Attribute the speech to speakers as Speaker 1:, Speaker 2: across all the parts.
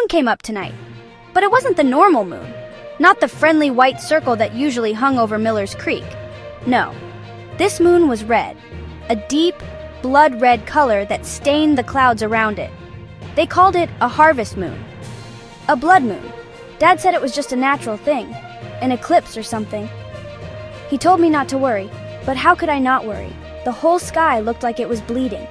Speaker 1: moon came up tonight, but it wasn't the normal moon. Not the friendly white circle that usually hung over Miller's Creek. No, this moon was red, a deep, blood-red color that stained the clouds around it. They called it a harvest moon, a blood moon. Dad said it was just a natural thing, an eclipse or something. He told me not to worry, but how could I not worry? The whole sky looked like it was bleeding.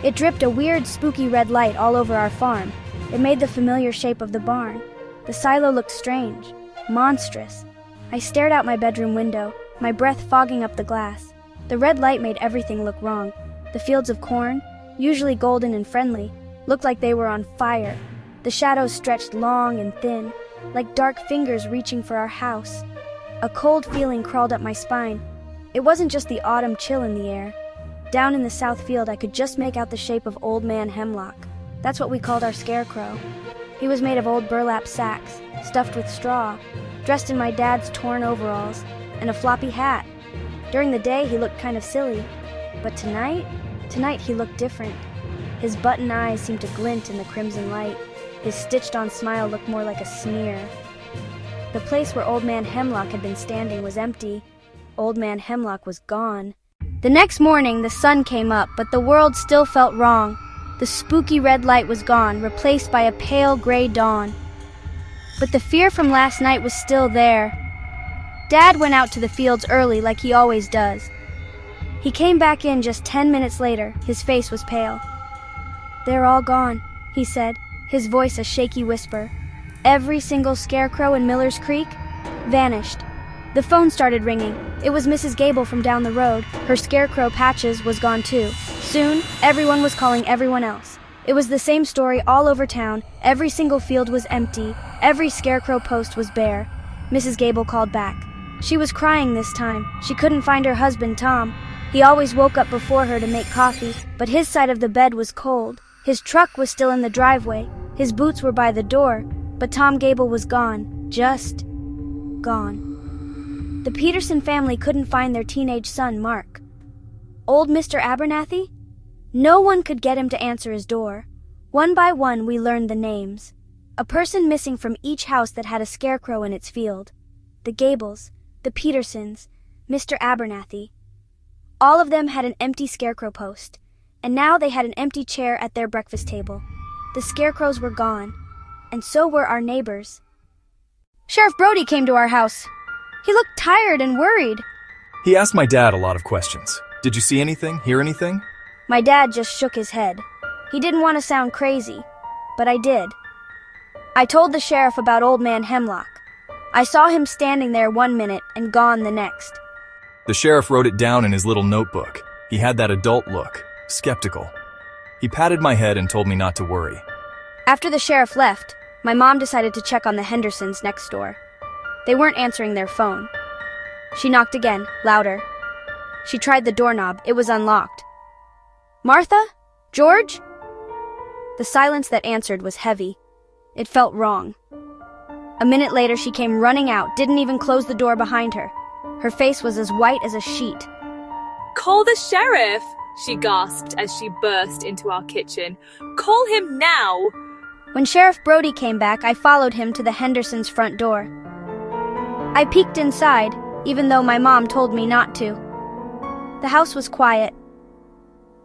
Speaker 1: It dripped a weird, spooky red light all over our farm. It made the familiar shape of the barn. The silo looked strange, monstrous. I stared out my bedroom window, my breath fogging up the glass. The red light made everything look wrong. The fields of corn, usually golden and friendly, looked like they were on fire. The shadows stretched long and thin, like dark fingers reaching for our house. A cold feeling crawled up my spine. It wasn't just the autumn chill in the air. Down in the south field, I could just make out the shape of Old Man Hemlock. That's what we called our scarecrow. He was made of old burlap sacks, stuffed with straw, dressed in my dad's torn overalls, and a floppy hat. During the day, he looked kind of silly. But tonight he looked different. His button eyes seemed to glint in the crimson light. His stitched-on smile looked more like a sneer. The place where Old Man Hemlock had been standing was empty. Old Man Hemlock was gone. The next morning, the sun came up, but the world still felt wrong. The spooky red light was gone, replaced by a pale gray dawn. But the fear from last night was still there. Dad went out to the fields early like he always does. He came back in just 10 minutes later. His face was pale. "They're all gone," he said, his voice a shaky whisper. Every single scarecrow in Miller's Creek vanished. The phone started ringing. It was Mrs. Gable from down the road. Her scarecrow Patches was gone too. Soon, everyone was calling everyone else. It was the same story all over town. Every single field was empty. Every scarecrow post was bare. Mrs. Gable called back. She was crying this time. She couldn't find her husband, Tom. He always woke up before her to make coffee, but his side of the bed was cold. His truck was still in the driveway. His boots were by the door, but Tom Gable was gone. Just gone. The Peterson family couldn't find their teenage son, Mark. Old Mr. Abernathy? No one could get him to answer his door. One by one, we learned the names. A person missing from each house that had a scarecrow in its field. The Gables, the Petersons, Mr. Abernathy. All of them had an empty scarecrow post, and now they had an empty chair at their breakfast table. The scarecrows were gone, and so were our neighbors. Sheriff Brody came to our house. He looked tired and worried.
Speaker 2: He asked my dad a lot of questions. Did you see anything? Hear anything?
Speaker 1: My dad just shook his head. He didn't want to sound crazy, but I did. I told the sheriff about Old Man Hemlock. I saw him standing there 1 minute and gone the next.
Speaker 2: The sheriff wrote it down in his little notebook. He had that adult look, skeptical. He patted my head and told me not to worry.
Speaker 1: After the sheriff left, my mom decided to check on the Hendersons next door. They weren't answering their phone. She knocked again, louder. She tried the doorknob. It was unlocked. "Martha? George?" The silence that answered was heavy. It felt wrong. A minute later, she came running out, didn't even close the door behind her. Her face was as white as a sheet.
Speaker 3: "Call the sheriff!" she gasped as she burst into our kitchen. "Call him now!"
Speaker 1: When Sheriff Brody came back, I followed him to the Hendersons' front door. I peeked inside, even though my mom told me not to. The house was quiet.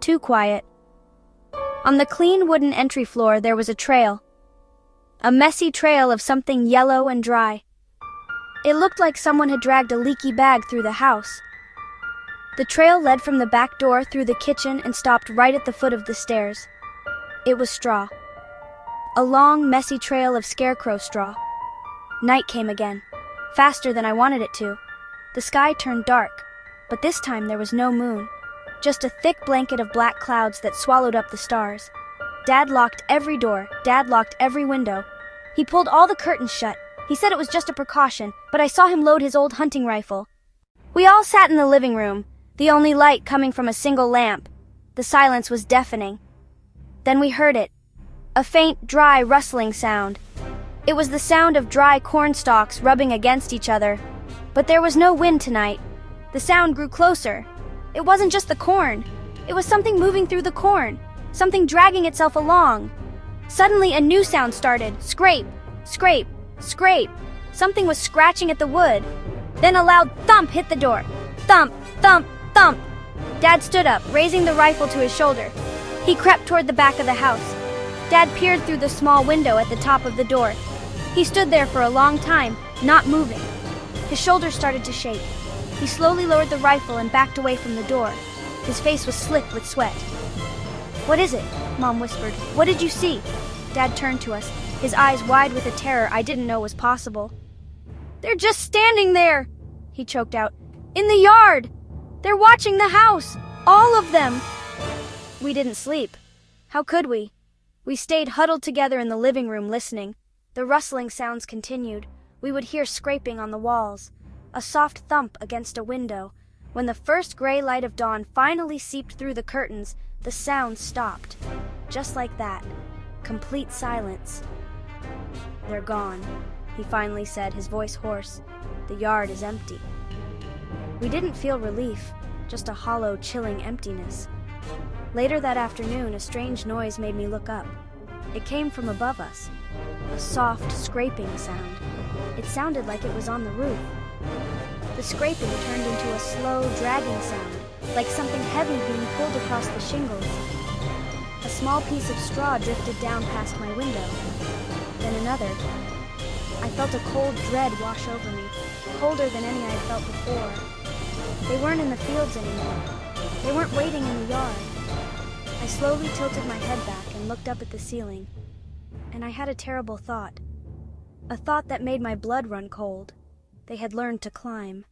Speaker 1: Too quiet. On the clean wooden entry floor, there was a trail. A messy trail of something yellow and dry. It looked like someone had dragged a leaky bag through the house. The trail led from the back door through the kitchen and stopped right at the foot of the stairs. It was straw. A long, messy trail of scarecrow straw. Night came again, faster than I wanted it to. The sky turned dark, but this time there was no moon. Just a thick blanket of black clouds that swallowed up the stars. Dad locked every door. Dad locked every window. He pulled all the curtains shut. He said it was just a precaution, but I saw him load his old hunting rifle. We all sat in the living room, the only light coming from a single lamp. The silence was deafening. Then we heard it. A faint, dry, rustling sound. It was the sound of dry corn stalks rubbing against each other. But there was no wind tonight. The sound grew closer. It wasn't just the corn. It was something moving through the corn. Something dragging itself along. Suddenly, a new sound started. Scrape, scrape, scrape. Something was scratching at the wood. Then a loud thump hit the door. Thump, thump, thump. Dad stood up, raising the rifle to his shoulder. He crept toward the back of the house. Dad peered through the small window at the top of the door. He stood there for a long time, not moving. His shoulders started to shake. He slowly lowered the rifle and backed away from the door. His face was slick with sweat. "What is it?" Mom whispered. "What did you see?" Dad turned to us, his eyes wide with a terror I didn't know was possible. "They're just standing there," he choked out. "In the yard! They're watching the house! All of them!" We didn't sleep. How could we? We stayed huddled together in the living room listening. The rustling sounds continued. We would hear scraping on the walls, a soft thump against a window. When the first gray light of dawn finally seeped through the curtains, the sound stopped. Just like that. Complete silence. "They're gone," he finally said, his voice hoarse. "The yard is empty." We didn't feel relief, just a hollow, chilling emptiness. Later that afternoon, a strange noise made me look up. It came from above us. A soft, scraping sound. It sounded like it was on the roof. The scraping turned into a slow, dragging sound, like something heavy being pulled across the shingles. A small piece of straw drifted down past my window. Then another. I felt a cold dread wash over me, colder than any I had felt before. They weren't in the fields anymore. They weren't waiting in the yard. I slowly tilted my head back and looked up at the ceiling. And I had a terrible thought. A thought that made my blood run cold. They had learned to climb.